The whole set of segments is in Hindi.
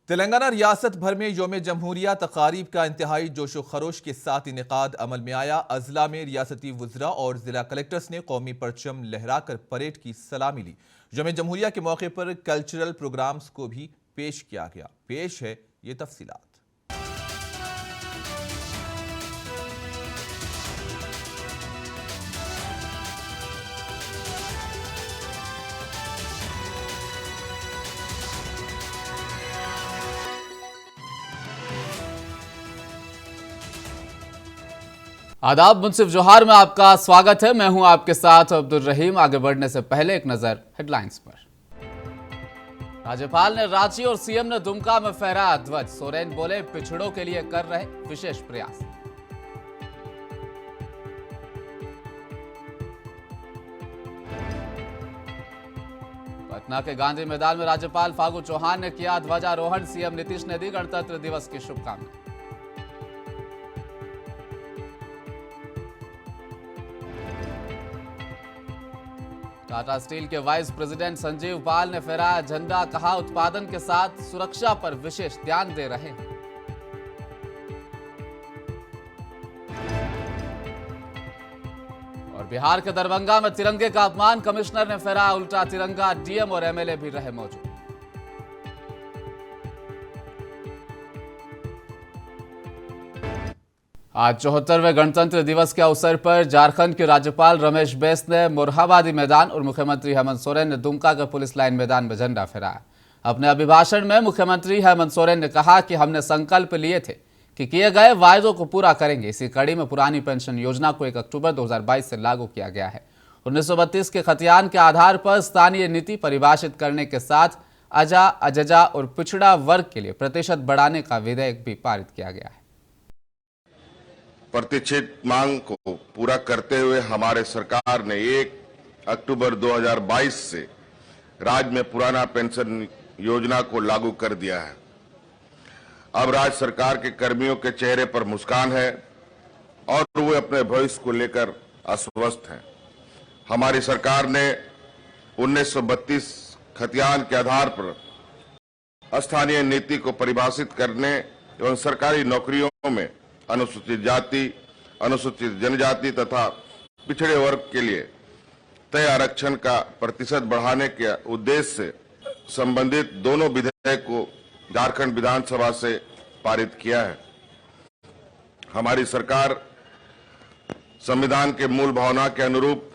तेलंगाना रियासत भर में यौम जमहूरिया तकारीब का इंतहाई जोशो खरोश के साथ इनेकाद अमल में आया। अजला में रियासती वज़रा और जिला कलेक्टर्स ने कौमी परचम लहराकर परेड की सलामी ली। यौम जमहूरिया के मौके पर कल्चरल प्रोग्राम्स को भी पेश किया गया। पेश है ये तफसीलात। आदाब, मुंसिफ जोहार में आपका स्वागत है। मैं हूं आपके साथ अब्दुल रहीम। आगे बढ़ने से पहले एक नजर हेडलाइंस पर। राज्यपाल ने रांची और सीएम ने दुमका में फहराया ध्वज। सोरेन बोले, पिछड़ों के लिए कर रहे विशेष प्रयास। पटना के गांधी मैदान में राज्यपाल फागू चौहान ने किया ध्वजारोहण। सीएम नीतीश ने दी गणतंत्र दिवस की शुभकामनाएं। टाटा स्टील के वाइस प्रेसिडेंट संजीव पाल ने फहराया झंडा। कहा, उत्पादन के साथ सुरक्षा पर विशेष ध्यान दे रहे हैं। और बिहार के दरभंगा में तिरंगे का अपमान, कमिश्नर ने फहराया उल्टा तिरंगा। डीएम और एमएलए भी रहे मौजूद। आज 74वें गणतंत्र दिवस के अवसर पर झारखंड के राज्यपाल रमेश बैस ने मोरहाबादी मैदान और मुख्यमंत्री हेमंत सोरेन ने दुमका के पुलिस लाइन मैदान में झंडा फहराया। अपने अभिभाषण में मुख्यमंत्री हेमंत सोरेन ने कहा कि हमने संकल्प लिए थे कि किए गए वायदों को पूरा करेंगे। इसी कड़ी में पुरानी पेंशन योजना को 1 अक्टूबर 2022 से लागू किया गया है। 1932 के खतियान के आधार पर स्थानीय नीति परिभाषित करने के साथ अजा, अजजा और पिछड़ा वर्ग के लिए प्रतिशत बढ़ाने का विधेयक भी पारित किया गया है। प्रतीक्षित मांग को पूरा करते हुए हमारे सरकार ने 1 अक्टूबर 2022 से राज्य में पुराना पेंशन योजना को लागू कर दिया है। अब राज्य सरकार के कर्मियों के चेहरे पर मुस्कान है और वे अपने भविष्य को लेकर आश्वस्त हैं। हमारी सरकार ने 1932 खतियान के आधार पर स्थानीय नीति को परिभाषित करने एवं सरकारी नौकरियों में अनुसूचित जाति, अनुसूचित जनजाति तथा पिछड़े वर्ग के लिए तय आरक्षण का प्रतिशत बढ़ाने के उद्देश्य से संबंधित दोनों विधेयक को झारखंड विधानसभा से पारित किया है। हमारी सरकार संविधान के मूल भावना के अनुरूप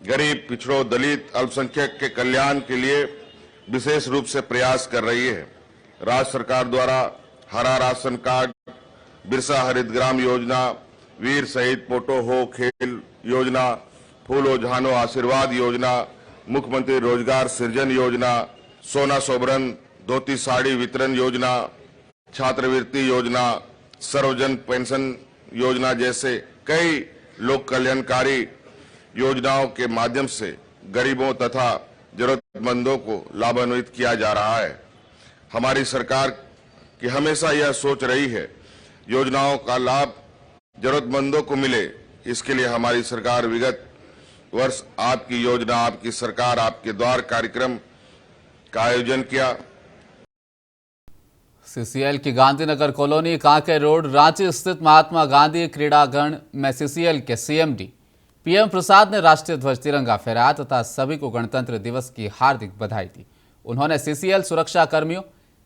गरीब, पिछड़ों, दलित, अल्पसंख्यक के कल्याण के लिए विशेष रूप से प्रयास कर रही है। राज्य सरकार द्वारा हरा राशन कार्ड, बिरसा हरित ग्राम योजना, वीर शहीद पोटो हो खेल योजना, फूलो झानो आशीर्वाद योजना, मुख्यमंत्री रोजगार सृजन योजना, सोना सोबरन धोती साड़ी वितरण योजना, छात्रवृत्ति योजना, सर्वजन पेंशन योजना जैसे कई लोक कल्याणकारी योजनाओं के माध्यम से गरीबों तथा जरूरतमंदों को लाभान्वित किया जा रहा है। हमारी सरकार की हमेशा यह सोच रही है योजनाओं का लाभ जरूरतमंदों को मिले। इसके लिए हमारी सरकार विगत वर्ष आपकी योजना, आपकी सरकार, आपके द्वार कार्यक्रम का आयोजन किया। सीसीएल की गांधीनगर कॉलोनी, कांके रोड, रांची स्थित महात्मा गांधी क्रीड़ांगण में सीसीएल के सीएमडी पीएम प्रसाद ने राष्ट्रीय ध्वज तिरंगा फहराया तथा सभी को गणतंत्र दिवस की हार्दिक बधाई दी। उन्होंने सीसीएल सुरक्षा कर्मियों,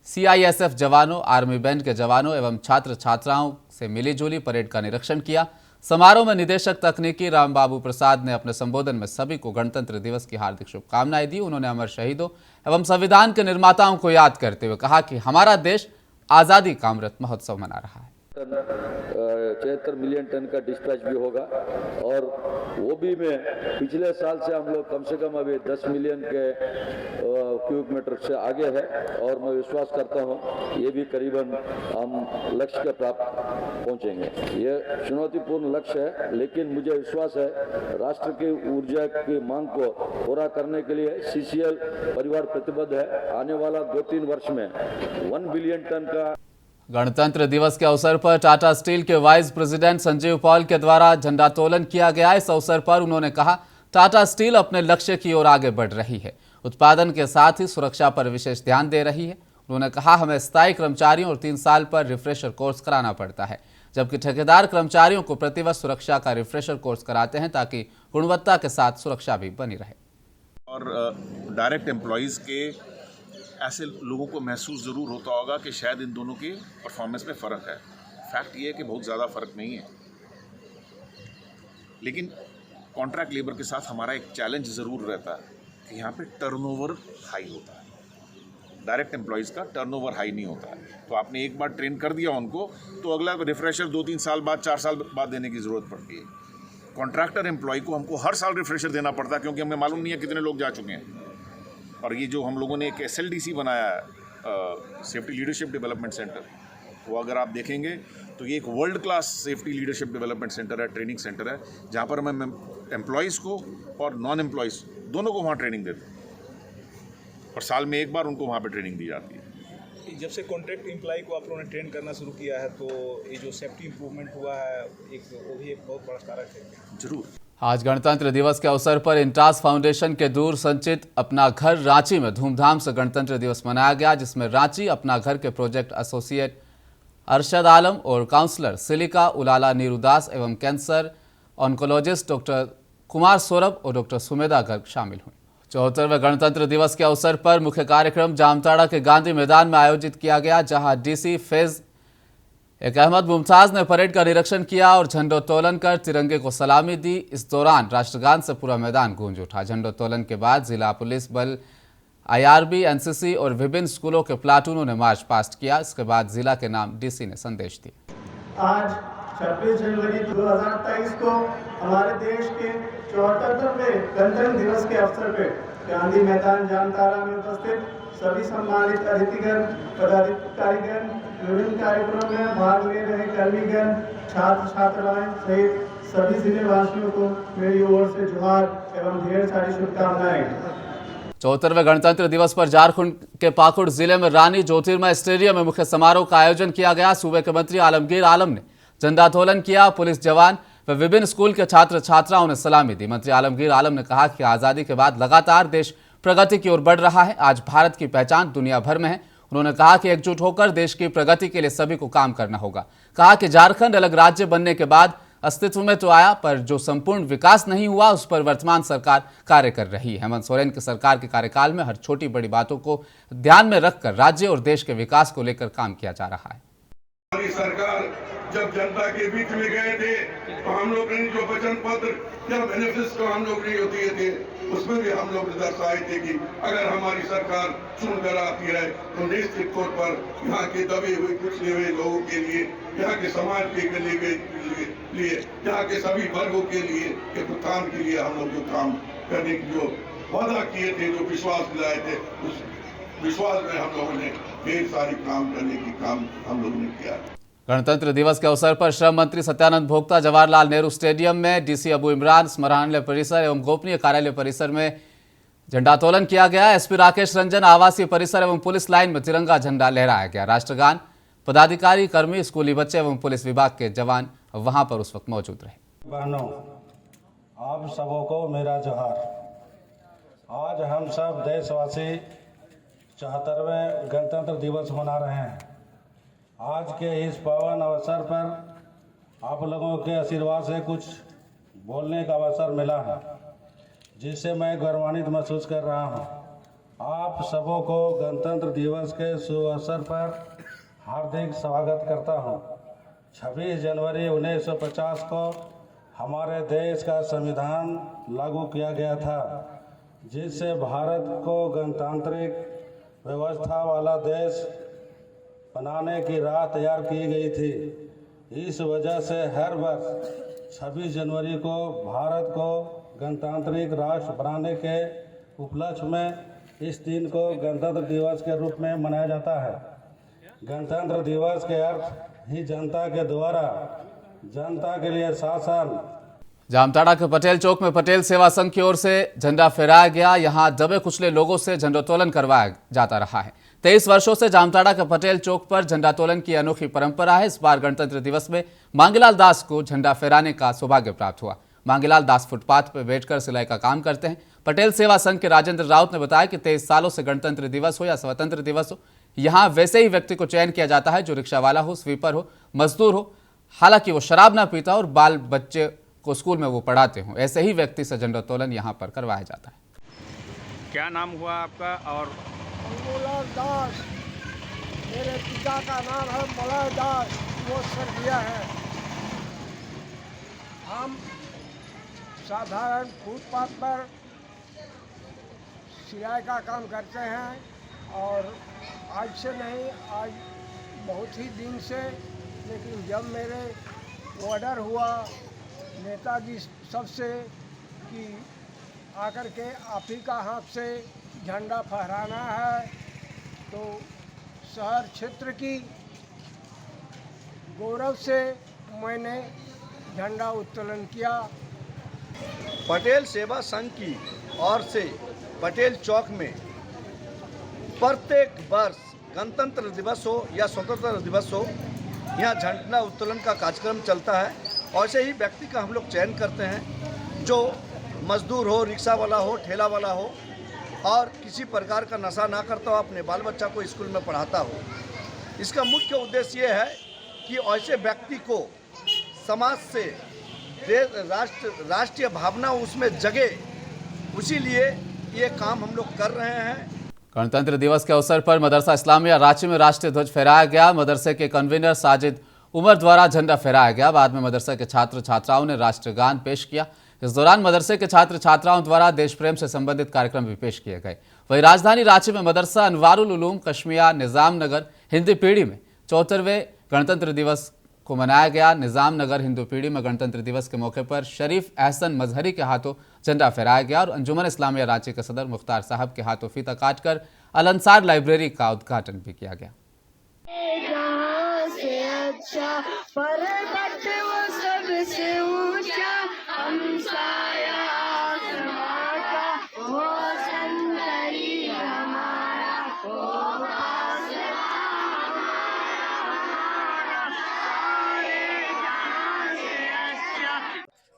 सीआईएसएफ जवानों, आर्मी बैंड के जवानों एवं छात्र छात्राओं से मिलीजुली परेड का निरीक्षण किया। समारोह में निदेशक तकनीकी रामबाबू प्रसाद ने अपने संबोधन में सभी को गणतंत्र दिवस की हार्दिक शुभकामनाएं दी। उन्होंने अमर शहीदों एवं संविधान के निर्माताओं को याद करते हुए कहा कि हमारा देश आज़ादी का अमृत महोत्सव मना रहा है। 73 मिलियन टन का डिस्पैच भी होगा और वो भी में पिछले साल से हम लोग कम से कम अभी 10 मिलियन के क्यूबिक मीटर से आगे है और मैं विश्वास करता हूँ ये भी करीबन हम लक्ष्य के प्राप्त पहुँचेंगे। ये चुनौतीपूर्ण लक्ष्य है, लेकिन मुझे विश्वास है राष्ट्र की ऊर्जा की मांग को पूरा करने के लिए सीसीएल परिवार प्रतिबद्ध है। आने वाला 2-3 वर्ष में 1 बिलियन टन का गणतंत्र दिवस के अवसर पर टाटा स्टील के वाइस प्रेसिडेंट संजीव पॉल के द्वारा झंडोत्तोलन किया गया। इस अवसर पर उन्होंने कहा, टाटा स्टील अपने लक्ष्य की ओर आगे बढ़ रही है, उत्पादन के साथ ही सुरक्षा पर विशेष ध्यान दे रही है। उन्होंने कहा, हमें स्थायी कर्मचारियों और 3 साल पर रिफ्रेशर कोर्स कराना पड़ता है, जबकि ठेकेदार कर्मचारियों को प्रतिवर्ष सुरक्षा का रिफ्रेशर कोर्स कराते हैं ताकि गुणवत्ता के साथ सुरक्षा भी बनी रहे। और डायरेक्ट एम्प्लॉयज़ के ऐसे लोगों को महसूस ज़रूर होता होगा कि शायद इन दोनों की परफॉर्मेंस में फ़र्क है। फैक्ट ये है कि बहुत ज़्यादा फ़र्क नहीं है, लेकिन कॉन्ट्रैक्ट लेबर के साथ हमारा एक चैलेंज ज़रूर रहता है कि यहाँ पे टर्नओवर हाई होता है। डायरेक्ट एम्प्लॉयज़ का टर्नओवर हाई नहीं होता है। तो आपने एक बार ट्रेन कर दिया उनको तो अगला रिफ्रेशर 2-3 साल बाद, 4 साल बाद देने की ज़रूरत पड़ती है। कॉन्ट्रैक्टर एम्प्लॉय को हमको हर साल रिफ्रेशर देना पड़ता है, क्योंकि हमें मालूम नहीं है कितने लोग जा चुके हैं। और ये जो हम लोगों ने एक SLDC बनाया है, सेफ्टी लीडरशिप डेवलपमेंट सेंटर, वो अगर आप देखेंगे तो ये एक world class safety leadership development centre है, ट्रेनिंग सेंटर है, जहाँ पर हम एम्प्लॉयज़ को और नॉन एम्प्लॉयज़ दोनों को वहाँ ट्रेनिंग देते हैं और साल में एक बार उनको वहाँ पर ट्रेनिंग दी जाती है। जब से कॉन्ट्रैक्ट एम्प्लॉय को आप लोगों ने ट्रेन करना शुरू किया है तो ये जो सेफ्टी इम्प्रूवमेंट हुआ है वो भी एक बहुत बड़ा कारक है। जरूर। आज गणतंत्र दिवस के अवसर पर इंटास फाउंडेशन के दूर संचित अपना घर रांची में धूमधाम से गणतंत्र दिवस मनाया गया, जिसमें रांची अपना घर के प्रोजेक्ट एसोसिएट अरशद आलम और काउंसलर सिलिका उलाला नीरुदास एवं cancer oncologist doctor Kumar Saurabh और डॉक्टर सुमेधा गर्ग शामिल हुए। 74वें गणतंत्र दिवस के अवसर पर मुख्य कार्यक्रम जामताड़ा के गांधी मैदान में आयोजित किया गया, जहां डीसी फेज एक अहमद मुमताज ने परेड का निरीक्षण किया और झंडोत्तोलन कर तिरंगे को सलामी दी। इस दौरान राष्ट्रगान से पूरा मैदान गूंज उठा। झंडोत्तोलन के बाद जिला पुलिस बल, IRB, NCC और विभिन्न स्कूलों के प्लाटूनों ने मार्च पास्ट किया। इसके बाद जिला के नाम डीसी ने संदेश दिया। आज 26 जनवरी 2023 को हमारे देश के 74वें गणतंत्र दिवस के अवसर पर गांधी मैदान जामताड़ा में उपस्थित सभी सम्मानित अतिथिगण, पदाधिकारीगण, विभिन्न कार्यक्रमों में भाग ले रहे कर्मीगण, छात्र छात्राएं सहित सभी जिले वासियों को मेरी ओर से जोहार एवं ढेर सारी शुभकामनाएं। 74वें गणतंत्र दिवस पर झारखंड के पाकुड़ जिले में रानी ज्योतिर्मय स्टेडियम में मुख्य समारोह का आयोजन किया गया। सूबे के मंत्री आलमगीर आलम ने झंडोत्तोलन किया। पुलिस जवान व विभिन्न स्कूल के छात्र छात्राओं ने सलामी दी। मंत्री आलमगीर आलम ने कहा कि आज़ादी के बाद लगातार देश प्रगति की ओर बढ़ रहा है। आज भारत की पहचान दुनिया भर में है। उन्होंने कहा कि एकजुट होकर देश की प्रगति के लिए सभी को काम करना होगा। कहा कि झारखंड अलग राज्य बनने के बाद अस्तित्व में तो आया, पर जो संपूर्ण विकास नहीं हुआ उस पर वर्तमान सरकार कार्य कर रही है। हेमंत सोरेन की सरकार के कार्यकाल में हर छोटी बड़ी बातों को ध्यान में रखकर राज्य और देश के विकास को लेकर काम किया जा रहा है। हमारी सरकार जब जनता के बीच में गए थे तो हम लोग ने जो वचन पत्र या मैनिफेस्टो हम लोग नहीं दिए थे, उसमें भी हम लोग दर्शाए थे कि अगर हमारी सरकार चुनकर आती है तो निश्चित तौर पर यहाँ के दबे हुए पिछड़े हुए लोगों के लिए, यहाँ के समाज के लिए, यहाँ के सभी वर्गों के लिए, के उत्थान के लिए हम लोग जो काम करने की जो वादा किए थे, जो विश्वास दिलाए थे, उस विश्वास में हम लोगों ने ढेर सारी काम करने की काम हम लोगों ने किया। गणतंत्र दिवस के अवसर पर श्रम मंत्री सत्यानंद भोक्ता जवाहरलाल नेहरू स्टेडियम में डीसी अबू इमरान स्मरणालय परिसर एवं गोपनीय कार्यालय परिसर में झंडोत्तोलन किया गया। एसपी राकेश रंजन आवासीय परिसर एवं पुलिस लाइन में तिरंगा झंडा लहराया गया। राष्ट्रगान, पदाधिकारी, कर्मी, स्कूली बच्चे एवं पुलिस विभाग के जवान वहां पर उस वक्त मौजूद रहे। बहनों, आप सबों को मेरा जोहार। आज हम सब देशवासी 74वें गणतंत्र दिवस मना रहे हैं। आज के इस पावन अवसर पर आप लोगों के आशीर्वाद से कुछ बोलने का अवसर मिला है, जिससे मैं गौरवान्वित महसूस कर रहा हूं। आप सबों को गणतंत्र दिवस के शुभ अवसर पर हार्दिक स्वागत करता हूं। 26 जनवरी 1950 को हमारे देश का संविधान लागू किया गया था, जिससे भारत को गणतांत्रिक व्यवस्था वाला देश बनाने की राह तैयार की गई थी। इस वजह से हर वर्ष 26 जनवरी को भारत को गणतांत्रिक राष्ट्र बनाने के उपलक्ष्य में इस दिन को गणतंत्र दिवस के रूप में मनाया जाता है। गणतंत्र दिवस के अर्थ ही जनता के द्वारा जनता के लिए शासन। जामताड़ा के पटेल चौक में पटेल सेवा संघ की ओर से झंडा फहराया गया। यहां दबे कुचले लोगों से झंडोत्तोलन करवाया जाता रहा है। 23 वर्षों से जामताड़ा के पटेल चौक पर झंडोत्तोलन की अनोखी परंपरा है। इस बार गणतंत्र दिवस में मांगीलाल दास को झंडा फहराने का सौभाग्य प्राप्त हुआ। मांगीलाल दास फुटपाथ पर बैठकर सिलाई का काम करते हैं। पटेल सेवा संघ के राजेंद्र राउत ने बताया कि 23 सालों से गणतंत्र दिवस हो या स्वतंत्र दिवस हो, यहाँ वैसे ही व्यक्ति को चयन किया जाता है जो रिक्शा वाला हो, स्वीपर हो, मजदूर हो, हालांकि वो शराब ना पीता और बाल बच्चे को स्कूल में वो पढ़ाते हों। ऐसे ही व्यक्ति से झंडोत्तोलन यहाँ पर करवाया जाता है। क्या नाम हुआ आपका? और मलय दास, मेरे पिता का नाम है मलय दास, वो सर्दिया है। हम साधारण फुटपाथ पर सिलाई का काम करते हैं और आज से नहीं, आज बहुत ही दिन से, लेकिन जब मेरे ऑर्डर हुआ नेताजी सबसे कि आकर के आप ही का हाथ से झंडा फहराना है, तो शहर क्षेत्र की गौरव से मैंने झंडा उत्तोलन किया। पटेल सेवा संघ की ओर से पटेल चौक में प्रत्येक वर्ष गणतंत्र दिवस हो या स्वतंत्रता दिवस हो, यहाँ झंडा उत्तोलन का कार्यक्रम चलता है। और ऐसे ही व्यक्ति का हम लोग चयन करते हैं जो मजदूर हो, रिक्शा वाला हो, ठेला वाला हो और किसी प्रकार का नशा ना करता हो, अपने बाल बच्चा को स्कूल में पढ़ाता हो। इसका मुख्य उद्देश्य ये है कि ऐसे व्यक्ति को समाज से राष्ट्रीय भावना उसमें जगे, उसी लिए ये काम हम लोग कर रहे हैं। गणतंत्र दिवस के अवसर पर मदरसा इस्लामिया रांची में राष्ट्रीय ध्वज फहराया गया। मदरसे के कन्वीनर साजिद उमर द्वारा झंडा फहराया गया। बाद में मदरसा के छात्र छात्राओं ने राष्ट्रगान पेश किया। इस दौरान मदरसे के छात्र छात्राओं द्वारा देश प्रेम से संबंधित कार्यक्रम भी पेश किए गए। वहीं राजधानी रांची में मदरसा अनवारुल उलूम कश्मिया निजाम नगर हिंदी पीढ़ी में 74वें गणतंत्र दिवस को मनाया गया। निजाम नगर हिंदू पीढ़ी में गणतंत्र दिवस के मौके पर शरीफ एहसन मजहरी के हाथों झंडा फहराया गया और अंजुमन इस्लामिया रांची के सदर मुख्तार साहब के हाथों फीता काटकर अल अंसार लाइब्रेरी का उद्घाटन भी किया गया।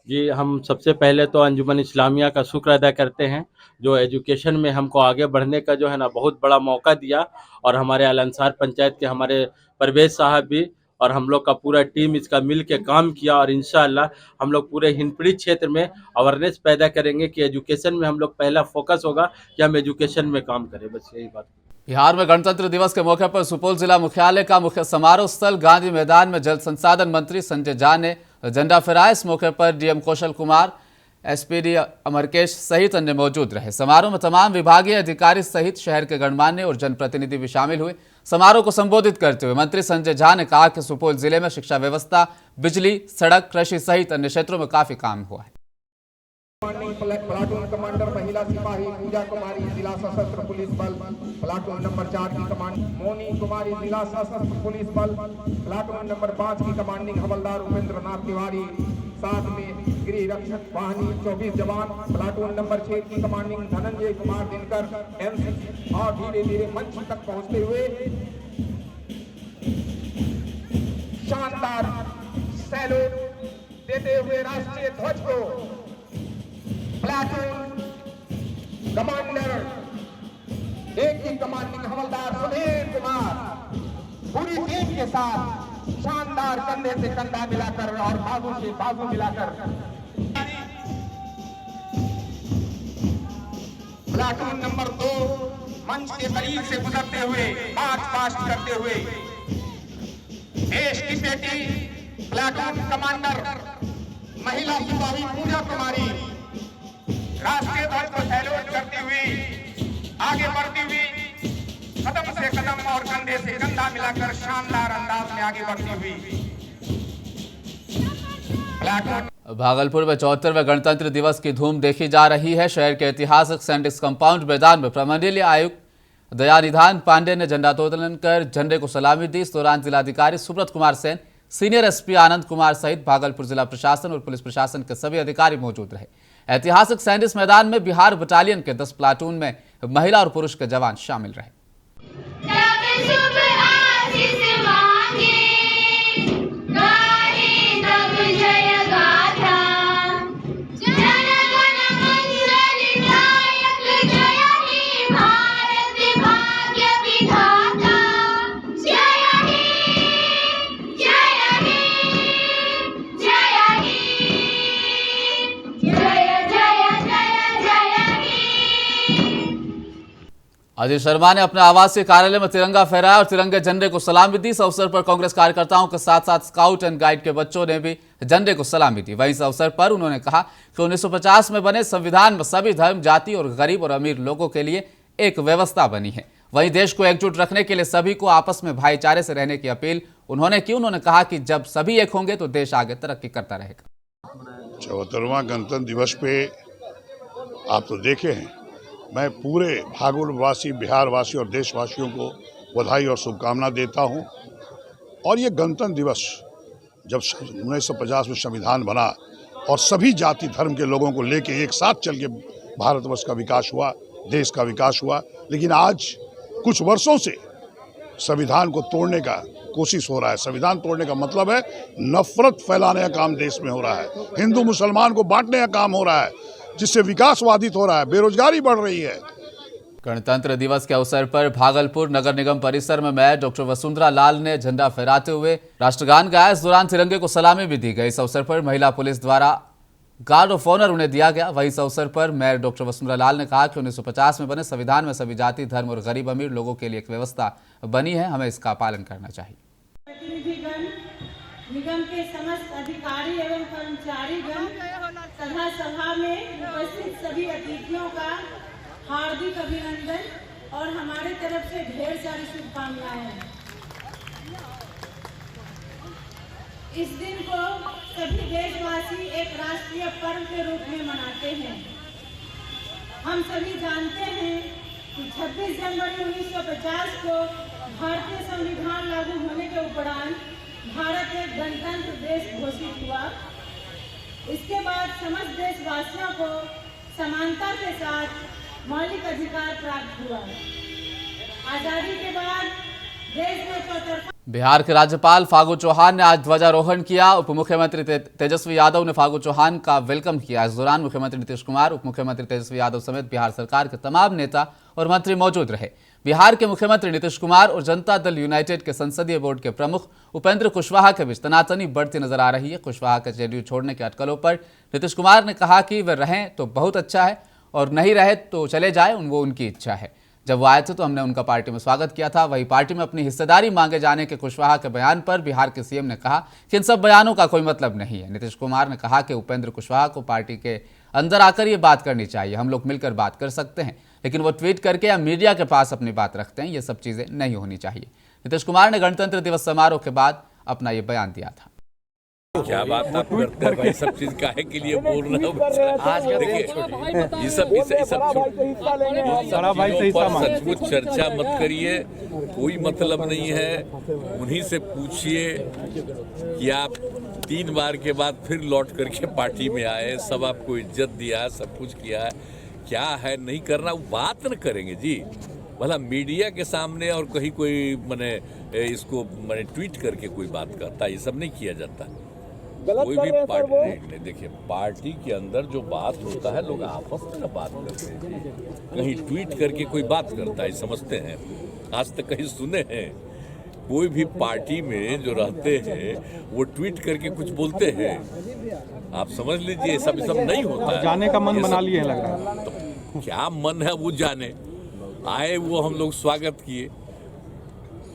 जी, हम सबसे पहले तो अंजुमन इस्लामिया का शुक्र अदा करते हैं जो एजुकेशन में हमको आगे बढ़ने का जो है ना बहुत बड़ा मौका दिया, और हमारे अल अंसार पंचायत के हमारे परवेज साहब भी और हम लोग का पूरा टीम इसका मिल के काम किया। और इंशाअल्लाह हम लोग पूरे हिंदपीढ़ी क्षेत्र में अवेयरनेस पैदा करेंगे कि एजुकेशन में हम लोग पहला फोकस होगा कि हम एजुकेशन में काम करें। बस यही बात। बिहार में गणतंत्र दिवस के मौके पर सुपौल जिला मुख्यालय का मुख्य समारोह स्थल गांधी मैदान में जल संसाधन मंत्री संजय झा ने झंडा फहराया। इस मौके पर डीएम कौशल कुमार, एसपीडी अमरकेश सहित अन्य मौजूद रहे। समारोह में तमाम विभागीय अधिकारी सहित शहर के गणमान्य और जनप्रतिनिधि भी शामिल हुए। समारोह को संबोधित करते हुए मंत्री संजय झा ने कहा कि सुपौल जिले में शिक्षा व्यवस्था, बिजली, सड़क, कृषि सहित अन्य क्षेत्रों में काफी काम हुआ है। प्लाटून कमांडर महिला सिपाही पूजा कुमारी जिला सशस्त्र पुलिस बल प्लाटून नंबर 4 की कमांडिंग मोनी कुमारी जिला सशस्त्र पुलिस बल प्लाटून नंबर 5 की कमांडिंग हवलदार उपेंद्र नाथ तिवारी, साथ में गृह रक्षक वाहिनी 24 जवान प्लाटून नंबर 6 की कमांडिंग धनंजय कुमार दिनकर एमसी। और धीरे धीरे मंच तक पहुंचते हुए शानदार सैल्यूट देते हुए राष्ट्रीय ध्वज को प्लाटून कमांडर 1 की कमांडिंग हवलदार सुधीर कुमार पूरी टीम के साथ शानदार कंधे से कंधा मिलाकर और बाजू से बाजू मिलाकर प्लाटून नंबर 2 मंच के करीब से गुजरते हुए मार्च पास्ट करते हुए देश की बेटी प्लाटून कमांडर महिला सिपाही पूजा कुमारी राष्ट्रीय ध्वज को सैल्यूट करती हुई आगे बढ़ती हुई कदम से कदम और कंधे से कंधा मिलाकर शानदार अंदाज में आगे बढ़ती हुई भागलपुर में 74वें गणतंत्र दिवस की धूम देखी जा रही है। शहर के ऐतिहासिक सैनिक्स कंपाउंड मैदान में प्रमंडलीय आयुक्त दयानिधान पांडे ने झंडोत्तोलन कर झंडे को सलामी दी। इस दौरान जिलाधिकारी सुब्रत कुमार सेन, सीनियर एसपी आनंद कुमार सहित भागलपुर जिला प्रशासन और पुलिस प्रशासन के सभी अधिकारी मौजूद रहे। ऐतिहासिक सैनिक्स मैदान में बिहार बटालियन के 10 प्लाटून में महिला और पुरुष के जवान शामिल रहे। जय गाथा, जन गण मंगल गाथा। अजय शर्मा ने अपने आवासीय कार्यालय में तिरंगा फहराया और तिरंगे झंडे को सलामी दी। इस अवसर पर कांग्रेस कार्यकर्ताओं के साथ साथ स्काउट एंड गाइड के बच्चों ने भी झंडे को सलामी दी। वहीं इस अवसर पर उन्होंने कहा कि 1950 में बने संविधान में सभी धर्म, जाति और गरीब और अमीर लोगों के लिए एक व्यवस्था बनी है। वहीं देश को एकजुट रखने के लिए सभी को आपस में भाईचारे से रहने की अपील उन्होंने की। उन्होंने कहा कि जब सभी एक होंगे तो देश आगे तरक्की करता रहेगा। 74वां गणतंत्र दिवस पे आप तो देखे हैं, मैं पूरे भागलपुरवासी, बिहारवासी और देशवासियों को बधाई और शुभकामना देता हूं। और ये गणतंत्र दिवस जब 1950 में संविधान बना और सभी जाति धर्म के लोगों को लेके एक साथ चल के भारतवर्ष का विकास हुआ, देश का विकास हुआ, लेकिन आज कुछ वर्षों से संविधान को तोड़ने का कोशिश हो रहा है। संविधान तोड़ने का मतलब है नफरत फैलाने का काम देश में हो रहा है, हिंदू मुसलमान को बांटने का काम हो रहा है, जिससे विकास बाधित हो रहा है, बेरोजगारी बढ़ रही है। गणतंत्र दिवस के अवसर पर भागलपुर नगर निगम परिसर में मेयर डॉक्टर वसुंधरा लाल ने झंडा फहराते हुए राष्ट्रगान गाया। इस दौरान तिरंगे को सलामी भी दी गई। इस अवसर पर महिला पुलिस द्वारा गार्ड ऑफ ऑनर उन्हें दिया गया। वहीं इस अवसर पर मेयर डॉक्टर वसुंधरा लाल ने कहा कि 1950 में बने संविधान में सभी जाति, धर्म और गरीब अमीर लोगों के लिए एक व्यवस्था बनी है, हमें इसका पालन करना चाहिए। प्रतिनिधिगण, निगम के समस्त अधिकारी एवं कर्मचारीगण तथा सभा में उपस्थित सभी अतिथियों का हार्दिक अभिनंदन और हमारे तरफ से ढेर सारी शुभकामनाएं हैं। इस दिन को सभी देशवासी एक राष्ट्रीय पर्व के रूप में मनाते हैं। हम सभी जानते हैं कि 26 जनवरी 1950 को भारतीय संविधान लागू होने के उपरांत भारत एक गणतंत्र देश घोषित हुआ। इसके बाद समस्त देशवासियों को समानता के साथ मौलिक अधिकार प्राप्त हुआ। आजादी के बाद देश में चौतरफा। बिहार के राज्यपाल फागू चौहान ने आज ध्वजारोहण किया। उप मुख्यमंत्री तेजस्वी यादव ने फागू चौहान का वेलकम किया। इस दौरान मुख्यमंत्री नीतीश कुमार, उप मुख्यमंत्री तेजस्वी यादव समेत बिहार सरकार के तमाम नेता और मंत्री मौजूद रहे। बिहार के मुख्यमंत्री नीतीश कुमार और जनता दल यूनाइटेड के संसदीय बोर्ड के प्रमुख उपेंद्र कुशवाहा के बीच तनातनी बढ़ती नजर आ रही है। कुशवाहा के जेडीयू छोड़ने के अटकलों पर नीतीश कुमार ने कहा कि वे रहें तो बहुत अच्छा है और नहीं रहे तो चले जाए, वो उनकी इच्छा है। जब वो आए थे तो हमने उनका पार्टी में स्वागत किया था। वही पार्टी में अपनी हिस्सेदारी मांगे जाने के कुशवाहा के बयान पर बिहार के सीएम ने कहा कि इन सब बयानों का कोई मतलब नहीं है। नीतीश कुमार ने कहा कि उपेंद्र कुशवाहा को पार्टी के अंदर आकर ये बात करनी चाहिए, हम लोग मिलकर बात कर सकते हैं, लेकिन वो ट्वीट करके या मीडिया के पास अपनी बात रखते हैं, ये सब चीजें नहीं होनी चाहिए। नीतीश कुमार ने गणतंत्र दिवस समारोह के बाद अपना ये बयान दिया था। क्या बात आप करते हैं भाई, सब चीज काहे के लिए बोल रहे हो? आज देखिए ये सब सचमुच चर्चा मत करिए, कोई मतलब नहीं है। उन्हीं से पूछिए कि आप 3 बार के बाद फिर लौट करके पार्टी में आए, सब आपको इज्जत दिया, सब कुछ किया है, क्या है नहीं करना, वो बात न करेंगे जी। भला मीडिया के सामने और कहीं कोई मैंने इसको मैंने ट्वीट करके कोई बात करता, ये सब नहीं किया जाता। कोई भी पार्टी नहीं, देखिए पार्टी के अंदर जो बात होता है लोग आपस में ना बात करते हैं, कहीं ट्वीट करके कोई बात करता है समझते हैं? आज तक कहीं सुने हैं? कोई भी पार्टी में जो रहते हैं वो ट्वीट करके कुछ बोलते हैं? आप समझ लीजिए सब नहीं होता है। जाने का मन बना लिए लग रहा है। तो क्या मन है वो जाने, आए वो हम लोग स्वागत किए,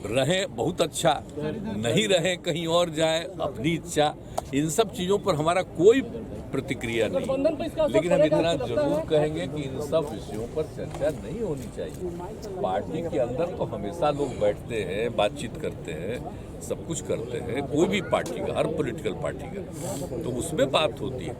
रहें बहुत अच्छा, नहीं रहें कहीं और जाए अपनी इच्छा। इन सब चीज़ों पर हमारा कोई प्रतिक्रिया नहीं, लेकिन हम इतना जरूर कहेंगे कि इन सब विषयों पर चर्चा नहीं होनी चाहिए। पार्टी के अंदर तो हमेशा लोग बैठते हैं, बातचीत करते हैं, सब कुछ करते हैं, कोई भी पार्टी का, हर पॉलिटिकल पार्टी का, तो उसमें बात होती है।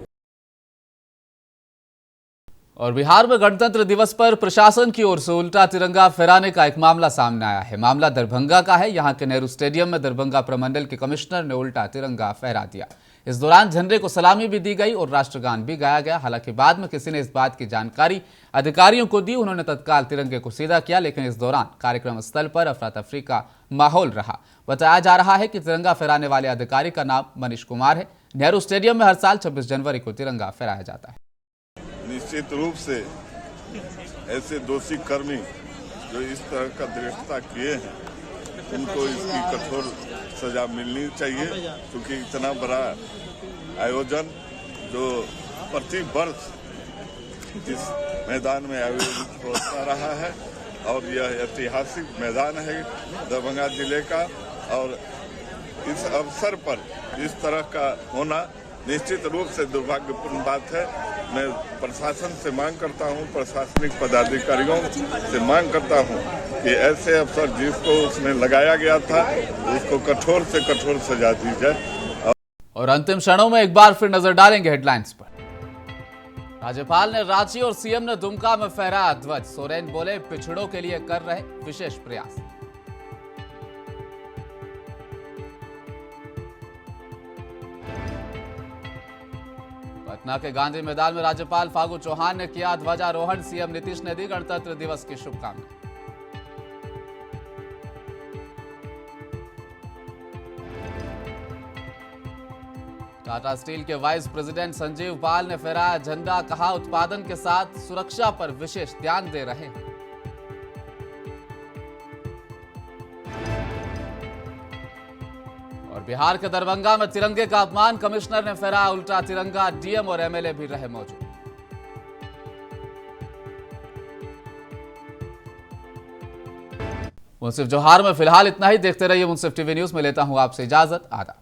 और बिहार में गणतंत्र दिवस पर प्रशासन की ओर से उल्टा तिरंगा फहराने का एक मामला सामने आया है। मामला दरभंगा का है। यहां के नेहरू स्टेडियम में दरभंगा प्रमंडल के कमिश्नर ने उल्टा तिरंगा फहरा दिया। इस दौरान झंडे को सलामी भी दी गई और राष्ट्रगान भी गाया गया। हालांकि बाद में किसी ने इस बात की जानकारी अधिकारियों को दी, उन्होंने तत्काल तिरंगे को सीधा किया, लेकिन इस दौरान कार्यक्रम स्थल पर अफरा तफरी का माहौल रहा। बताया जा रहा है कि तिरंगा फहराने वाले अधिकारी का नाम मनीष कुमार है। नेहरू स्टेडियम में हर साल 26 जनवरी को तिरंगा फहराया जाता है। निश्चित रूप से ऐसे दोषी कर्मी जो इस तरह का दृष्टता किए हैं उनको इसकी कठोर सजा मिलनी चाहिए, क्योंकि इतना बड़ा आयोजन जो प्रति वर्ष इस मैदान में आयोजित होता रहा है और यह ऐतिहासिक मैदान है दरभंगा जिले का, और इस अवसर पर इस तरह का होना निश्चित रूप से दुर्भाग्यपूर्ण बात है। मैं प्रशासन से मांग करता हूं, प्रशासनिक पदाधिकारियों से मांग करता हूं कि ऐसे अवसर जिसको उसने लगाया गया था उसको कठोर से कठोर सजा दी जाए। और अंतिम क्षणों में एक बार फिर नजर डालेंगे हेडलाइंस पर। राज्यपाल ने रांची और सीएम ने दुमका में फहराया ध्वज। सोरेन बोले, पिछड़ों के लिए कर रहे विशेष प्रयास। पटना के गांधी मैदान में राज्यपाल फागू चौहान ने किया ध्वजारोहण। सीएम नीतीश ने दी गणतंत्र दिवस की शुभकामनाएं। टाटा स्टील के वाइस प्रेसिडेंट संजीव पाल ने फहराया झंडा। कहा, उत्पादन के साथ सुरक्षा पर विशेष ध्यान दे रहे हैं। और बिहार के दरभंगा में तिरंगे का अपमान। कमिश्नर ने फहराया उल्टा तिरंगा। डीएम और एमएलए भी रहे मौजूद। मुंसिफ जोहार में फिलहाल इतना ही। देखते रहिए मुंसिफ टीवी न्यूज में। लेता हूं आपसे इजाजत। आदाब।